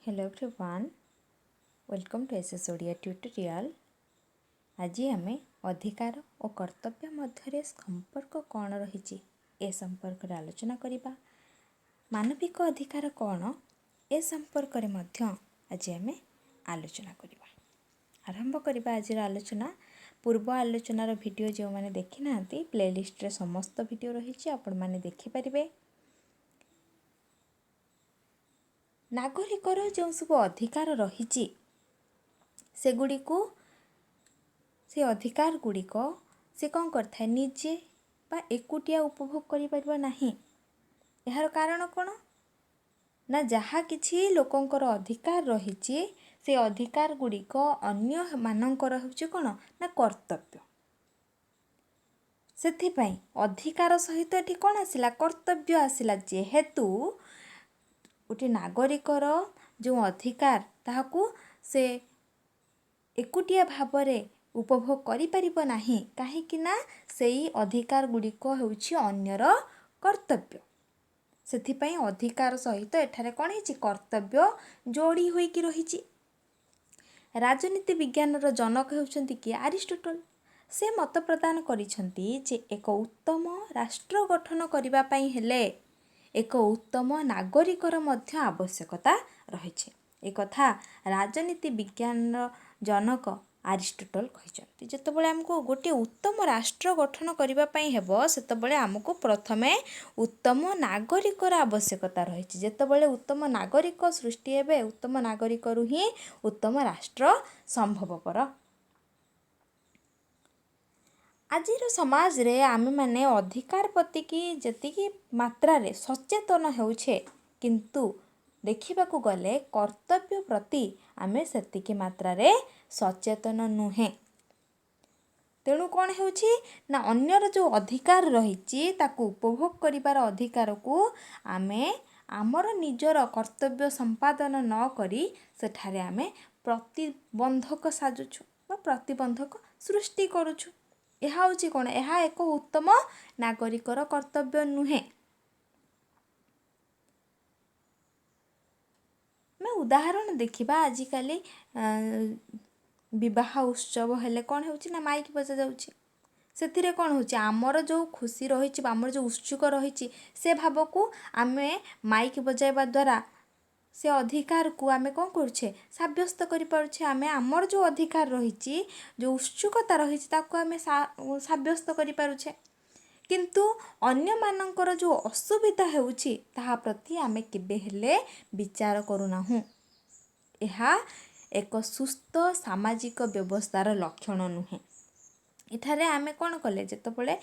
Hello everyone, welcome to SS Odia tutorial। आज आम अधिकार और कर्तव्य मध्य संपर्क कौन रही ए संपर्क रे आलोचना करिबा। मानविक अधिकार कौन ए संपर्क रे मध्य आज आम आलोचना करिबा। आरंभ करिबा आज आलोचना। पूर्व आलोचनार वीडियो जो मैंने देखी ना प्लेलिस्ट रे समस्त वीडियो रही आपण माने देखि परिबे। नागरिकर जो सब अधिकार रही से अधिकार गुड़िक से कौन करता निजे बा एकुटिया उपभोग करिपारिबा नाही। यार कारण कौन ना जहाँ किछि लोकंकर अधिकार रही से अधिकार गुड़िक अन्य मानकर होछि कौन ना कर्तव्य। सेथिपाई अधिकार सहित एठी कौन आसिला कर्तव्य आसिला। जेहेतु गोटे नागरिकर जो अधिकार ताहाकू से एकुटिया भावरे उपभोग करि परिबो नाही काहेकि ना सेई अधिकार गुड़िक होउछि अन्यर कर्तव्य। सेथिपाई अधिकार सहित एठारे कौन हिची कर्तव्य जोड़ी होइकी रहिछि। राजनीति विज्ञान रो जनक हेउछन्ति कि अरिस्टोटल। से मत प्रदान करिसंती जे एक उत्तम राष्ट्र गठन करिबा पई हेले एक उत्तम नागरिकर मध्य आवश्यकता रही। एक कथा राजनीति विज्ञान जनक अरिस्टोटल कहिसंती। जेतेबेले हमको गोटे उत्तम राष्ट्र गठन करिबा पई हेबो सेतेबेले हमको प्रथमे उत्तम नागरिकर आवश्यकता रही। जेतेबेले उत्तम नागरिक सृष्टि हेबे उत्तम नागरिकरू ही उत्तम राष्ट्र संभवपर। आजिर समाज रे आमे माने अधिकार प्रति की जतिकी मात्रा रे सचेतन हेउछे किंतु देखिबाकू गले कर्तव्य प्रति आमे सेतिकी मात्रा रे सचेतन नुहे। तेणु कौन हेउछि ना अन्यर जो अधिकार रही ताकू उपभोग करिबार अधिकार को आमे आमर निजर कर्तव्य संपादन न करी सेठारे आमे प्रतिबंधक साजुछु बा प्रतिबंधक सृष्टि करूछु। यह होछि कोन यह एक उत्तम नागरिकर कर्तव्य नुहे। मैं उदाहरण देखिबा आजिकाली विवाह उत्सव हेले कौन होछि ना माइक बजा जाउछि। सेथिरे कौन होछि आमर जो खुशी रही आमर जो उत्सुक रही से भावकू आमे माइक बजाइबा द्वारा से अधिकार को आमे कौन करछे साब्यस्त करि पारुछे। आमे आमर जो अधिकार रही जो उत्सुकता रही ताको आमे साब्यस्त करि पारुछे। किंतु अन्य मानकर जो असुविधा हेउछि ताहा प्रति आमे केबे हेले विचार करूनाहु। एहा एक सुस्थ सामाजिक व्यवस्थार लक्षण नुहे। इठारे आमे कौन कले जेतेबेले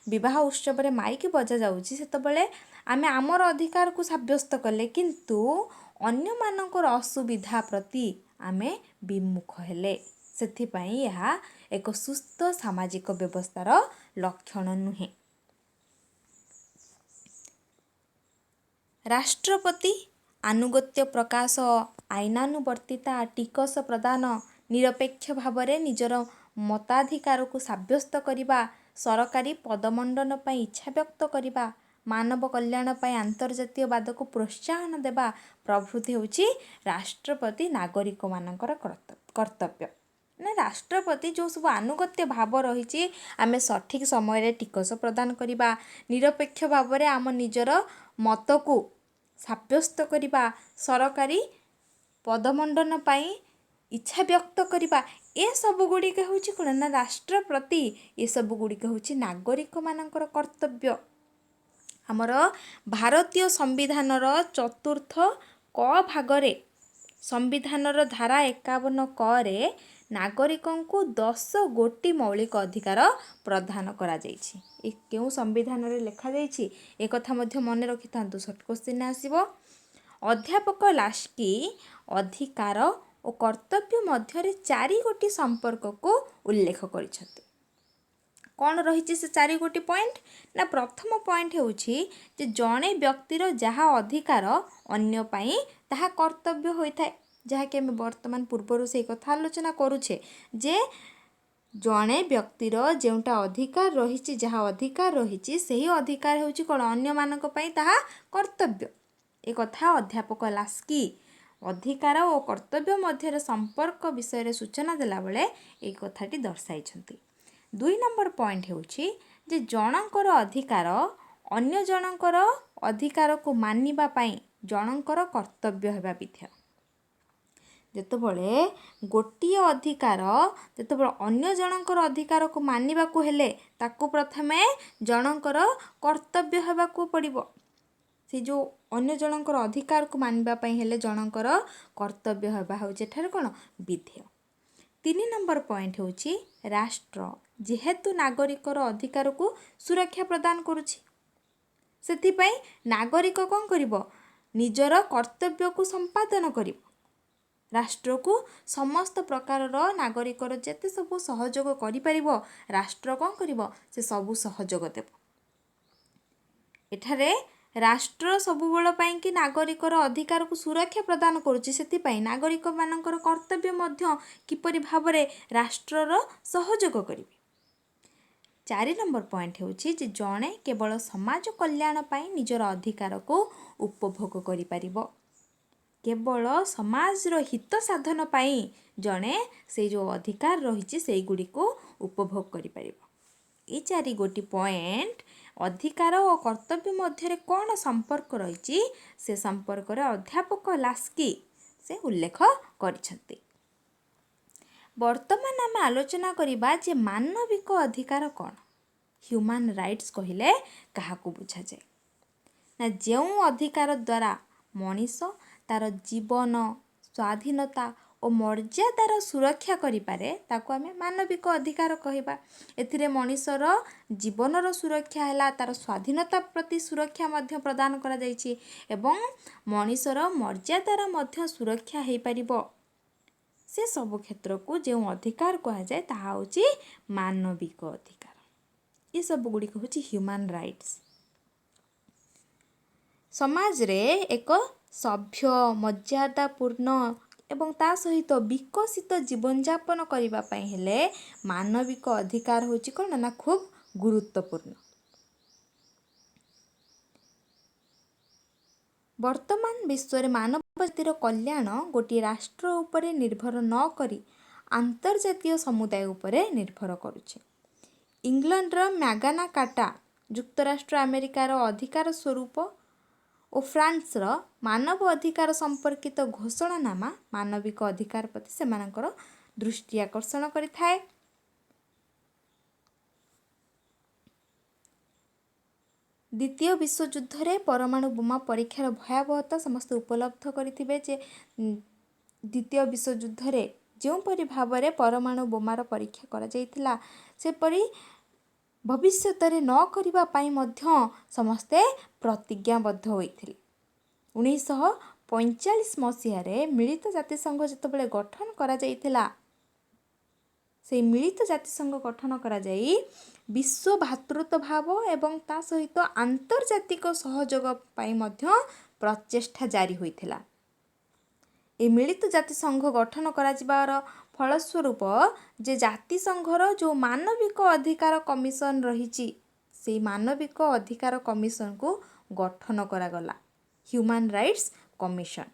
विवाह उत्सव रे माइक बजा जाउछि सेतेबेले आमे आमर अधिकार को साब्यस्त कले किंतु अन्य मानकर असुविधा प्रति आमे विमुख हेले। सेथिपाई यह एक सुस्थ सामाजिक व्यवस्थार लक्षण नुहे। राष्ट्रपति आनुगत्य प्रकाश आईनानुवर्तिता टिकस प्रदान निरपेक्ष भावरे निजर मताधिकार को साब्यस्त करिबा सरकारी पदमंडन पई इच्छा व्यक्त करिबा मानव कल्याण पई अंतर्जातीय वाद को प्रोत्साहन देबा प्रभृति होछि राष्ट्रपति नागरिक मानकर कर्तव्य। ना राष्ट्रपति जो सब आनुगत्य भाव रही आमे सठिक समय रे टिकस प्रदान करिबा निरपेक्ष भाव रे आम निजर मत को साब्यस्त करिबा सरकारी पदमंडन पई इच्छा व्यक्त करिबा ए सब गुड़ी के होछि कोन ना राष्ट्र प्रति ए सब गुड़ी के होछि नागरिक मानकर कर्तव्य। हमर भारतीय संविधानर चतुर्थ क भागरे संविधानर धारा 51 क रे नागरिकों को 10 गोटी मौलिक अधिकार प्रदान करा जाइछि। ए केउ संविधान रे लेखा जाइछि ए कथा मध्य मन रखि थांतु शॉर्ट क्वेश्चन आसीबो। अध्यापक लास्की अधिकार और कर्तव्य मध्य 4 गोटी संपर्क को उल्लेख करिसथि। कौन रही से 4 गोटी पॉइंट ना प्रथम पॉइंट होउछि जे जणे व्यक्तिर जहाँ अधिकार अन्य पाई ताहा कर्तव्य होइथाय। जहाँ कि हम वर्तमान पूर्वर से कथा आलोचना करूछे जे जणे व्यक्तिर जेउटा अधिकार रही जहाँ अधिकार रही सही अधिकार होउछि कोन अन्य मानक पई ताहा कर्तव्य। ए कथा अध्यापक लास्की ଅଧିକାର ଓ କର୍ତ୍ତବ୍ୟ ମଧ୍ୟରେ ସମ୍ପର୍କ ବିଷୟରେ ସୂଚନା ଦେଲାବେଳେ ଏହି କଥାଟି ଦର୍ଶାଇଛନ୍ତି। 2 ନମ୍ବର ପଏଣ୍ଟ ହେଉଛି ଯେ ଜଣଙ୍କର ଅଧିକାର ଅନ୍ୟ ଜଣଙ୍କର ଅଧିକାରକୁ ମାନିବା ପାଇଁ ଜଣଙ୍କର କର୍ତ୍ତବ୍ୟ ହେବା ବିଧେୟ। ଯେତେବେଳେ ଗୋଟିଏ ଅଧିକାର ଯେତେବେଳେ ଅନ୍ୟ ଜଣଙ୍କର ଅଧିକାରକୁ ମାନିବାକୁ ହେଲେ ତାକୁ ପ୍ରଥମେ ଜଣଙ୍କର କର୍ତ୍ତବ୍ୟ ହେବାକୁ ପଡ଼ିବ। ସେ ଯେଉଁ ଅନ୍ୟ ଜଣଙ୍କର ଅଧିକାରକୁ ମାନିବା ପାଇଁ ହେଲେ ଜଣଙ୍କର କର୍ତ୍ତବ୍ୟ ହେବା ହେଉଛି ଏଠାରେ କ'ଣ ବିଧେୟ। 3 ନମ୍ବର ପଏଣ୍ଟ ହେଉଛି ରାଷ୍ଟ୍ର ଯେହେତୁ ନାଗରିକର ଅଧିକାରକୁ ସୁରକ୍ଷା ପ୍ରଦାନ କରୁଛି, ସେଥିପାଇଁ ନାଗରିକ କ'ଣ କରିବ? ନିଜର କର୍ତ୍ତବ୍ୟକୁ ସମ୍ପାଦନ କରିବ। ରାଷ୍ଟ୍ରକୁ ସମସ୍ତ ପ୍ରକାରର ନାଗରିକର ଯେତେ ସବୁ ସହଯୋଗ କରିପାରିବ ରାଷ୍ଟ୍ର କ'ଣ କରିବ? ସେ ସବୁ ସହଯୋଗ ଦେବ। ଏଠାରେ ରାଷ୍ଟ୍ର ସବୁବେଳ ପାଇଁକି ନାଗରିକର ଅଧିକାରକୁ ସୁରକ୍ଷା ପ୍ରଦାନ କରୁଛି, ସେଥିପାଇଁ ନାଗରିକମାନଙ୍କର କର୍ତ୍ତବ୍ୟ ମଧ୍ୟ କିପରି ଭାବରେ ରାଷ୍ଟ୍ରର ସହଯୋଗ କରିବେ। 4 ନମ୍ବର ପଏଣ୍ଟ ହେଉଛି ଯେ ଜଣେ କେବଳ ସମାଜ କଲ୍ୟାଣ ପାଇଁ ନିଜର ଅଧିକାରକୁ ଉପଭୋଗ କରିପାରିବ। କେବଳ ସମାଜର ହିତ ସାଧନ ପାଇଁ ଜଣେ ସେଇ ଯେଉଁ ଅଧିକାର ରହିଛି ସେଇଗୁଡ଼ିକୁ ଉପଭୋଗ କରିପାରିବ। ଏଇ 4 ପଏଣ୍ଟ ଅଧିକାର ଓ କର୍ତ୍ତବ୍ୟ ମଧ୍ୟରେ କ'ଣ ସମ୍ପର୍କ ରହିଛି ସେ ସମ୍ପର୍କରେ ଅଧ୍ୟାପକ ଲାସ୍କି ସେ ଉଲ୍ଲେଖ କରିଛନ୍ତି। ବର୍ତ୍ତମାନ ଆମେ ଆଲୋଚନା କରିବା ଯେ ମାନବିକ ଅଧିକାର କ'ଣ? ହ୍ୟୁମାନ୍ ରାଇଟ୍ସ କହିଲେ କାହାକୁ ବୁଝାଯାଏ? ନା ଯେଉଁ ଅଧିକାର ଦ୍ୱାରା ମଣିଷ ତାର ଜୀବନ, ସ୍ୱାଧୀନତା ଓ ମର୍ଯ୍ୟାଦାର ସୁରକ୍ଷା କରିପାରେ ତାକୁ ଆମେ ମାନବିକ ଅଧିକାର କହିବା। ଏଥିରେ ମଣିଷର ଜୀବନର ସୁରକ୍ଷା ହେଲା, ତାର ସ୍ୱାଧୀନତା ପ୍ରତି ସୁରକ୍ଷା ମଧ୍ୟ ପ୍ରଦାନ କରାଯାଇଛି ଏବଂ ମଣିଷର ମର୍ଯ୍ୟାଦାର ମଧ୍ୟ ସୁରକ୍ଷା ହୋଇପାରିବ। ସେ ସବୁ କ୍ଷେତ୍ରକୁ ଯେଉଁ ଅଧିକାର କୁହାଯାଏ ତାହା ହେଉଛି ମାନବିକ ଅଧିକାର। ଏସବୁ ଗୁଡ଼ିକ ହେଉଛି ହ୍ୟୁମାନ୍ ରାଇଟ୍ସ। ସମାଜରେ ଏକ ସଭ୍ୟ, ମର୍ଯ୍ୟାଦାପୂର୍ଣ୍ଣ ଏବଂ ତା ସହିତ ବିକଶିତ ଜୀବନଯାପନ କରିବା ପାଇଁ ହେଲେ ମାନବିକ ଅଧିକାର ହେଉଛି କ'ଣ ନା ଖୁବ୍ ଗୁରୁତ୍ୱପୂର୍ଣ୍ଣ। ବର୍ତ୍ତମାନ ବିଶ୍ୱରେ ମାନବ ଜାତିର କଲ୍ୟାଣ ଗୋଟିଏ ରାଷ୍ଟ୍ର ଉପରେ ନିର୍ଭର ନ କରି ଆନ୍ତର୍ଜାତୀୟ ସମୁଦାୟ ଉପରେ ନିର୍ଭର କରୁଛି। ଇଂଲଣ୍ଡର ମ୍ୟାଗ୍ନା କାର୍ଟା, ଯୁକ୍ତରାଷ୍ଟ୍ର ଆମେରିକାର ଅଧିକାର ସ୍ୱରୂପ ଓ ଫ୍ରାନ୍ସର ମାନବ ଅଧିକାର ସମ୍ପର୍କିତ ଘୋଷଣାନାମା ମାନବିକ ଅଧିକାର ପ୍ରତି ସେମାନଙ୍କର ଦୃଷ୍ଟି ଆକର୍ଷଣ କରିଥାଏ। ଦ୍ୱିତୀୟ ବିଶ୍ୱଯୁଦ୍ଧରେ ପରମାଣୁ ବୋମା ପରୀକ୍ଷାର ଭୟାବହତା ସମସ୍ତେ ଉପଲବ୍ଧ କରିଥିବେ ଯେ ଦ୍ୱିତୀୟ ବିଶ୍ୱଯୁଦ୍ଧରେ ଯେଉଁପରି ଭାବରେ ପରମାଣୁ ବୋମାର ପରୀକ୍ଷା କରାଯାଇଥିଲା ସେପରି ଭବିଷ୍ୟତରେ ନ କରିବା ପାଇଁ ମଧ୍ୟ ସମସ୍ତେ ପ୍ରତିଜ୍ଞାବଦ୍ଧ ହୋଇଥିଲେ। 1945 ମସିହାରେ ମିଳିତ ଜାତିସଂଘ ଯେତେବେଳେ ଗଠନ କରାଯାଇଥିଲା, ସେହି ମିଳିତ ଜାତିସଂଘ ଗଠନ କରାଯାଇ ବିଶ୍ୱ ଭାତୃତ୍ୱଭାବ ଏବଂ ତା ସହିତ ଆନ୍ତର୍ଜାତିକ ସହଯୋଗ ପାଇଁ ମଧ୍ୟ ପ୍ରଚେଷ୍ଟା ଜାରି ହୋଇଥିଲା। ଏହି ମିଳିତ ଜାତିସଂଘ ଗଠନ କରାଯିବାର ଫଳସ୍ୱରୂପ ଯେ ଜାତିସଂଘର ଯେଉଁ ମାନବିକ ଅଧିକାର କମିଶନ ରହିଛି ସେହି ମାନବିକ ଅଧିକାର କମିଶନକୁ ଗଠନ କରାଗଲା, ହ୍ୟୁମାନ୍ ରାଇଟ୍ସ କମିଶନ।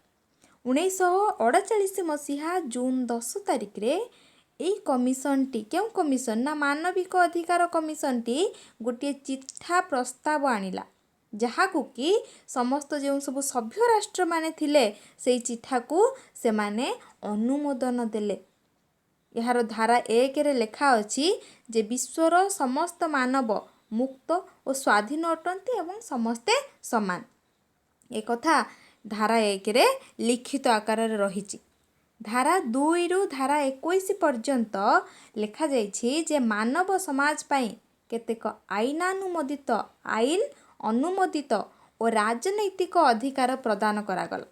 1948 ମସିହା ଜୁନ୍ 10 ତାରିଖରେ ଏହି କମିଶନଟି, କେଉଁ କମିଶନ ନା ମାନବିକ ଅଧିକାର କମିଶନଟି ଗୋଟିଏ ଚିଠା ପ୍ରସ୍ତାବ ଆଣିଲା, ଯାହାକୁ କି ସମସ୍ତ ଯେଉଁ ସବୁ ସଭ୍ୟ ରାଷ୍ଟ୍ରମାନେ ଥିଲେ ସେହି ଚିଠାକୁ ସେମାନେ ଅନୁମୋଦନ ଦେଲେ। ଏହାର ଧାରା 1ରେ ଲେଖା ଅଛି ଯେ ବିଶ୍ୱର ସମସ୍ତ ମାନବ ମୁକ୍ତ ଓ ସ୍ୱାଧୀନ ଅଟନ୍ତି ଏବଂ ସମସ୍ତେ ସମାନ। ଏକଥା ଧାରା 1ରେ ଲିଖିତ ଆକାରରେ ରହିଛି। ଧାରା 2ରୁ ଧାରା 21 ପର୍ଯ୍ୟନ୍ତ ଲେଖାଯାଇଛି ଯେ ମାନବ ସମାଜ ପାଇଁ କେତେକ ଆଇନ ଅନୁମୋଦିତ ଓ ରାଜନୈତିକ ଅଧିକାର ପ୍ରଦାନ କରାଗଲା।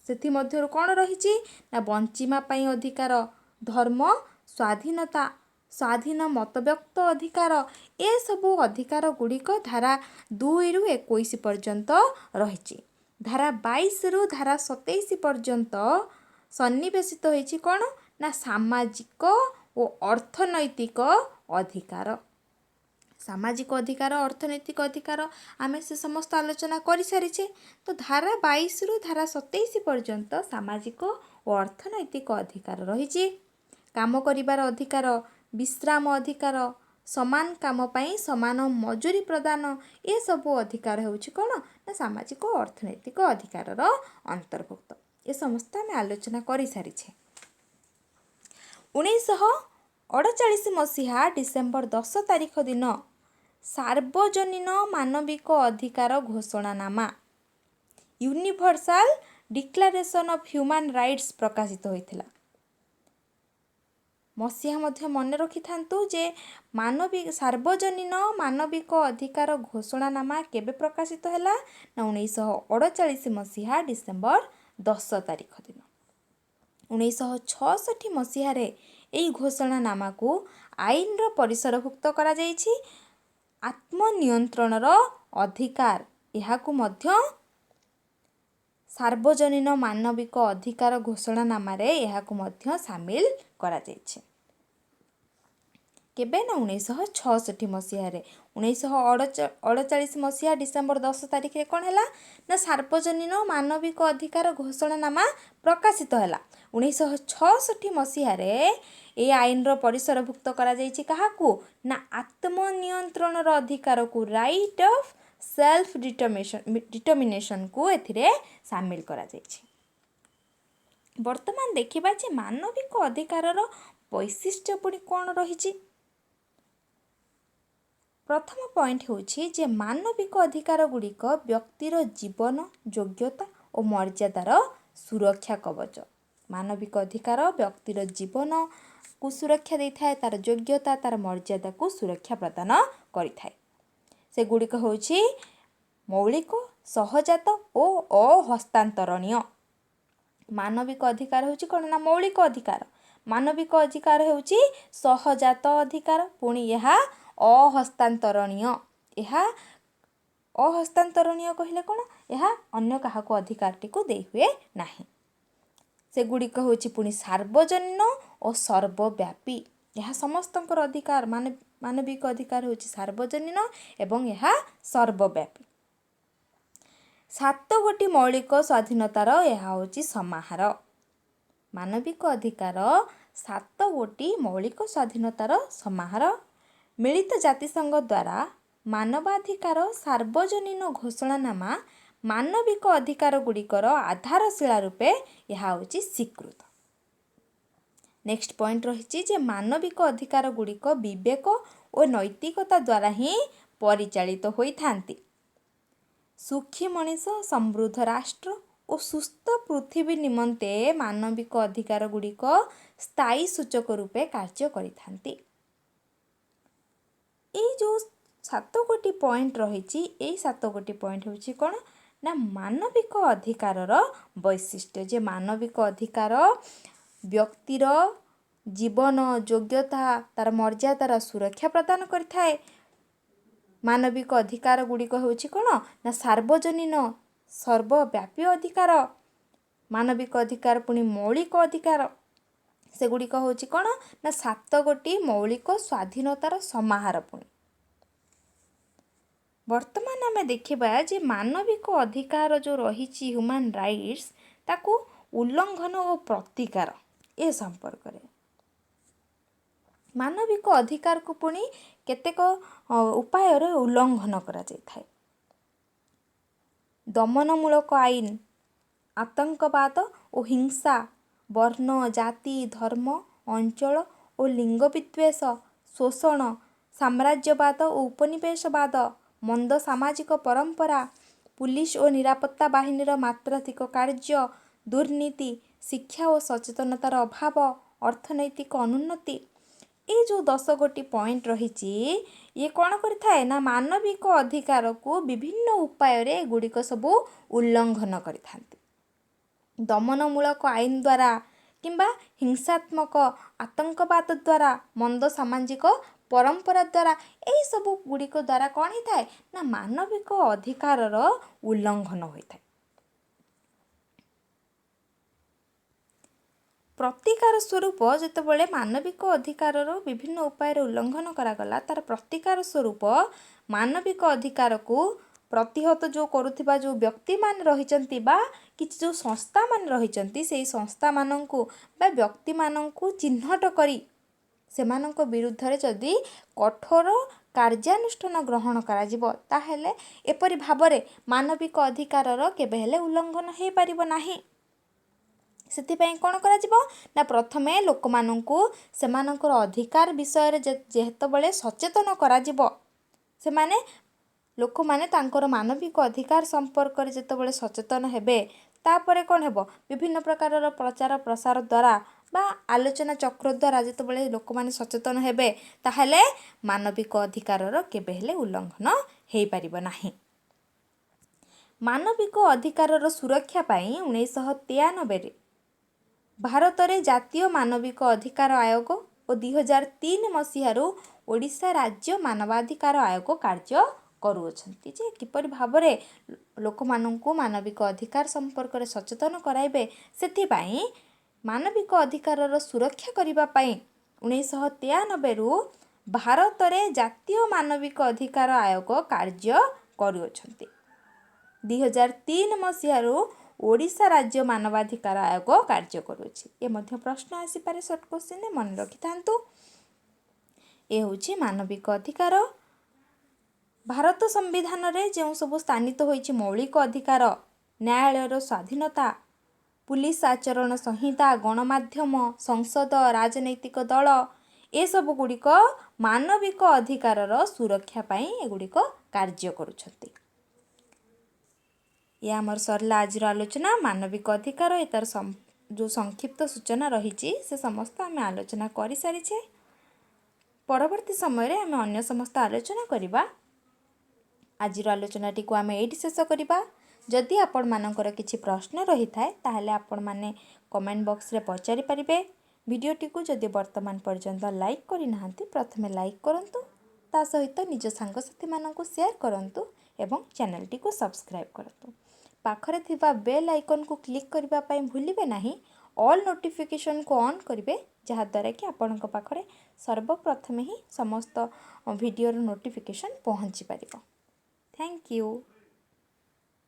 ସେଥିମଧ୍ୟରୁ କ'ଣ ରହିଛି ନା ବଞ୍ଚିବା ପାଇଁ ଅଧିକାର, ଧର୍ମ ସ୍ୱାଧୀନତା, ସ୍ୱାଧୀନ ମତବ୍ୟକ୍ତ ଅଧିକାର, ଏସବୁ ଅଧିକାର ଗୁଡ଼ିକ ଧାରା 2ରୁ 21 ପର୍ଯ୍ୟନ୍ତ ରହିଛି। ଧାରା 22ରୁ ଧାରା 27 ପର୍ଯ୍ୟନ୍ତ ସନ୍ନିବେଶିତ ହୋଇଛି କ'ଣ ନା ସାମାଜିକ ଓ ଅର୍ଥନୈତିକ ଅଧିକାର। सामाजिक अधिकार अर्थनैतिक अधिकार आमे से समस्त आलोचना कर सारीचे। तो धारा 22 रु धारा 27 पर्यंत सामाजिक और अर्थनैतिक अधिकार रही। काम करिबार अधिकार, विश्राम अधिकार, समान काम पाई समान मजूरी प्रदान, ये सबू अधिकार होउछि कोन ना सामाजिक और अर्थनैतिक अधिकार अंतर्भुक्त। ये समस्त आम आलोचना कर सारीछे। 1948 मसीहा डिसेम्बर 10 तारिख दिन सार्वजनीन मानविक अधिकार घोषणानामा universal declaration of human rights प्रकाशित होइथिला। मसीहा मध्य मन रखि थांतु जे सार्वजनीन मानविक अधिकार घोषणानामा केबे प्रकाशित हैला ना 1948 मसीहा डिसेम्बर 10 तारिख दिन। 1966 मसीह यही घोषणानामा को आईन रो परिसरभुक्त करा जायछि। आत्मनियंत्रणर अधिकार यहाकू मध्य सार्वजनीन मानविक अधिकार घोषणानामा रे यहाकू मध्य शामिल करा जायछि। केबे ना 1966 मसीह 1948 मसीहा डिसेम्बर 10 तारिख रे कोन हैला ना सार्वजनीन मानविक अधिकार घोषणानामा प्रकाशित हैला। 1966 मसीह रे ए आईन रो परिसरभुक्त करा जायछि काहाकू ना आत्मनियंत्रणर अधिकार को, राइट ऑफ सेल्फ डिटरमिनेशन को एथिरे शामिल करा जायछि। वर्तमान देखिबा जे मानविक अधिकारर वैशिष्ट्य पुणी कोन रहिछि। प्रथम पॉइंट होछि जे मानविक अधिकार गुड़िक व्यक्तिर जीवन, योग्यता और मर्यादार सुरक्षा कवच। मानविक अधिकार व्यक्तिर जीवन को सुरक्षा दे थाए, तार योग्यता तार मर्यादा को सुरक्षा प्रदान करिथाए। से गुड़िक होछि मौलिक, सहजात और अहस्तांतरणीय। मानविक अधिकार होछि कोन ना मौलिक अधिकार। मानविक अधिकार होछि सहजात अधिकार, पुणी यह अहस्तांतरणीय। यह अहस्तांतरणीय कहले कोन, यह अन्य काहाको अधिकारटी को दे हुए नाही। से गुड़िक होछि पुणी सार्वजनीन और सर्वव्यापी। यह समस्तंकर अधिकार, मानविक अधिकार होछि सार्वजनीन एवं यह सर्वव्यापी। 7 गोटी मौलिक स्वाधीनतार यह होछि समाहार। मानविक अधिकार 7 गोटी मौलिक स्वाधीनतार समाहार। मिलित जातिसंघ द्वारा मानवाधिकार सार्वजनीन घोषणानामा मानविक अधिकार गुड़िकर आधारशिला रूपे यह होछि स्वीकृत। नेक्स्ट पॉइंट रही जे मानविक अधिकार गुड़िक विवेक और नैतिकता द्वारा ही परिचालित होइथांती। सुखी मनीष, समृद्ध राष्ट्र और सुस्थ पृथ्वी निमंते मानविक अधिकार गुड़िक स्थायी सूचक रूपे कार्य करिथांती। ये जो 7 गोटी पॉइंट रही, 7 गोटी पॉइंट होछि कोन ना मानविक अधिकारर वैशिष्ट्य। जे मानविक अधिकार व्यक्तिर जीवन, योग्यता तार मर्यादार सुरक्षा प्रदान करिथाए। मानविक अधिकार गुड़िक होछि कोन ना सार्वजनीन सर्वव्यापी अधिकार। मानविक अधिकार पुणी मौलिक अधिकार, से गुड़िक होछि कोन ना 7 गोटी मौलिक स्वाधीनतार समाहार। पुणी वर्तमान आमे देखिबा जे मानविक अधिकार जो रहिछि ह्यूमन राइट्स, ताकू उल्लंघन और प्रतिकार ए संपर्क रे। मानविक अधिकार को पुणी केतेक उपाय रे उल्लंघन करा जाय थाए। दमनमूलक आईन, आतंकवाद और हिंसा, वर्ण, जाति, धर्म, अंचल और लिंग विद्वेष, शोषण, साम्राज्यवाद और उपनिवेशवाद, मंद सामाजिक परंपरा, पुलिस और निरापत्ता बाहिनीर मात्राधिक कार्य, दुर्नीति, शिक्षा और सचेतनतार अभाव, अर्थनैतिक अनुन्नति, ये जो 10 गोटी पॉइंट रही, ये कौन करिथाए ना मानविक अधिकार को विभिन्न उपाय रे गुड़िक सबू उल्लंघन करिथांती। दमनमूलक आईन द्वारा किंबा हिंसात्मक आतंकवाद द्वारा, मंद सामाजिक परंपरा द्वारा, यही सबू गुड़िक द्वारा कौन ही थाए ना मानविक अधिकारर उल्लंघन होता है। ପ୍ରତିକାର ସ୍ୱରୂପ ଯେତେବେଳେ ମାନବିକ ଅଧିକାରର ବିଭିନ୍ନ ଉପାୟରେ ଉଲ୍ଲଂଘନ କରାଗଲା, ତାର ପ୍ରତିକାର ସ୍ୱରୂପ ମାନବିକ ଅଧିକାରକୁ ପ୍ରତିହତ ଯେଉଁ କରୁଥିବା ଯେଉଁ ବ୍ୟକ୍ତିମାନେ ରହିଛନ୍ତି ବା କିଛି ଯେଉଁ ସଂସ୍ଥାମାନେ ରହିଛନ୍ତି, ସେହି ସଂସ୍ଥାମାନଙ୍କୁ ବା ବ୍ୟକ୍ତିମାନଙ୍କୁ ଚିହ୍ନଟ କରି ସେମାନଙ୍କ ବିରୁଦ୍ଧରେ ଯଦି କଠୋର କାର୍ଯ୍ୟାନୁଷ୍ଠାନ ଗ୍ରହଣ କରାଯିବ, ତାହେଲେ ଏପରି ଭାବରେ ମାନବିକ ଅଧିକାରର କେବେ ହେଲେ ଉଲ୍ଲଂଘନ ହୋଇପାରିବ ନାହିଁ। ସେଥିପାଇଁ କ'ଣ କରାଯିବ ନା ପ୍ରଥମେ ଲୋକମାନଙ୍କୁ ସେମାନଙ୍କର ଅଧିକାର ବିଷୟରେ ଯେତେବେଳେ ସଚେତନ କରାଯିବ, ଲୋକମାନେ ତାଙ୍କର ମାନବିକ ଅଧିକାର ସମ୍ପର୍କରେ ଯେତେବେଳେ ସଚେତନ ହେବେ, ତାପରେ କ'ଣ ହେବ, ବିଭିନ୍ନ ପ୍ରକାରର ପ୍ରଚାର ପ୍ରସାର ଦ୍ୱାରା ବା ଆଲୋଚନା ଚକ୍ର ଦ୍ୱାରା ଯେତେବେଳେ ଲୋକମାନେ ସଚେତନ ହେବେ, ତାହେଲେ ମାନବିକ ଅଧିକାରର କେବେ ହେଲେ ଉଲ୍ଲଂଘନ ହୋଇପାରିବ ନାହିଁ। ମାନବିକ ଅଧିକାରର ସୁରକ୍ଷା ପାଇଁ 1993ରେ ଭାରତରେ ଜାତୀୟ ମାନବିକ ଅଧିକାର ଆୟୋଗ ଓ 2003 ମସିହାରୁ ଓଡ଼ିଶା ରାଜ୍ୟ ମାନବାଧିକାର ଆୟୋଗ କାର୍ଯ୍ୟ କରୁଅଛନ୍ତି ଯେ କିପରି ଭାବରେ ଲୋକମାନଙ୍କୁ ମାନବିକ ଅଧିକାର ସମ୍ପର୍କରେ ସଚେତନ କରାଇବେ। ସେଥିପାଇଁ ମାନବିକ ଅଧିକାରର ସୁରକ୍ଷା କରିବା ପାଇଁ 1993ରୁ ଭାରତରେ ଜାତୀୟ ମାନବିକ ଅଧିକାର ଆୟୋଗ କାର୍ଯ୍ୟ କରୁଅଛନ୍ତି। 2003 ମସିହାରୁ ଓଡ଼ିଶା ରାଜ୍ୟ ମାନବାଧିକାର ଆୟୋଗ କାର୍ଯ୍ୟ କରୁଅଛି। ଏ ମଧ୍ୟ ପ୍ରଶ୍ନ ଆସିପାରେ ସର୍ଟ କ୍ୱେଶ୍ଚିନ୍ରେ, ମନେ ରଖିଥାନ୍ତୁ। ଏ ହେଉଛି ମାନବିକ ଅଧିକାର। ଭାରତ ସମ୍ବିଧାନରେ ଯେଉଁ ସବୁ ସ୍ଥାନିତ ହୋଇଛି ମୌଳିକ ଅଧିକାର, ନ୍ୟାୟାଳୟର ସ୍ୱାଧୀନତା, ପୁଲିସ ଆଚରଣ ସଂହିତା, ଗଣମାଧ୍ୟମ, ସଂସଦ, ରାଜନୈତିକ ଦଳ, ଏସବୁ ଗୁଡ଼ିକ ମାନବିକ ଅଧିକାରର ସୁରକ୍ଷା ପାଇଁ ଏଗୁଡ଼ିକ କାର୍ଯ୍ୟ କରୁଛନ୍ତି। ଏ ଆମର ସରିଲା ଆଜିର ଆଲୋଚନା ମାନବିକ ଅଧିକାର। ତାର ଯେଉଁ ସଂକ୍ଷିପ୍ତ ସୂଚନା ରହିଛି ସେ ସମସ୍ତ ଆମେ ଆଲୋଚନା କରିସାରିଛେ। ପରବର୍ତ୍ତୀ ସମୟରେ ଆମେ ଅନ୍ୟ ସମସ୍ତ ଆଲୋଚନା କରିବା। ଆଜିର ଆଲୋଚନାଟିକୁ ଆମେ ଏଇଠି ଶେଷ କରିବା। ଯଦି ଆପଣମାନଙ୍କର କିଛି ପ୍ରଶ୍ନ ରହିଥାଏ ତାହେଲେ ଆପଣମାନେ କମେଣ୍ଟ ବକ୍ସରେ ପଚାରି ପାରିବେ। ଭିଡ଼ିଓଟିକୁ ଯଦି ବର୍ତ୍ତମାନ ପର୍ଯ୍ୟନ୍ତ ଲାଇକ୍ କରିନାହାନ୍ତି, ପ୍ରଥମେ ଲାଇକ୍ କରନ୍ତୁ, ତା ସହିତ ନିଜ ସାଙ୍ଗସାଥିମାନଙ୍କୁ ସେୟାର କରନ୍ତୁ ଏବଂ ଚ୍ୟାନେଲଟିକୁ ସବସ୍କ୍ରାଇବ୍ କରନ୍ତୁ। ପାଖରେ ଥିବା ବେଲ୍ ଆଇକନ୍କୁ କ୍ଲିକ୍ କରିବା ପାଇଁ ଭୁଲିବେ ନାହିଁ। ଅଲ୍ ନୋଟିଫିକେସନ୍କୁ ଅନ୍ କରିବେ, ଯାହାଦ୍ୱାରା କି ଆପଣଙ୍କ ପାଖରେ ସର୍ବପ୍ରଥମେ ହିଁ ସମସ୍ତ ଭିଡ଼ିଓର ନୋଟିଫିକେସନ୍ ପହଞ୍ଚି ପାରିବ। Thank you.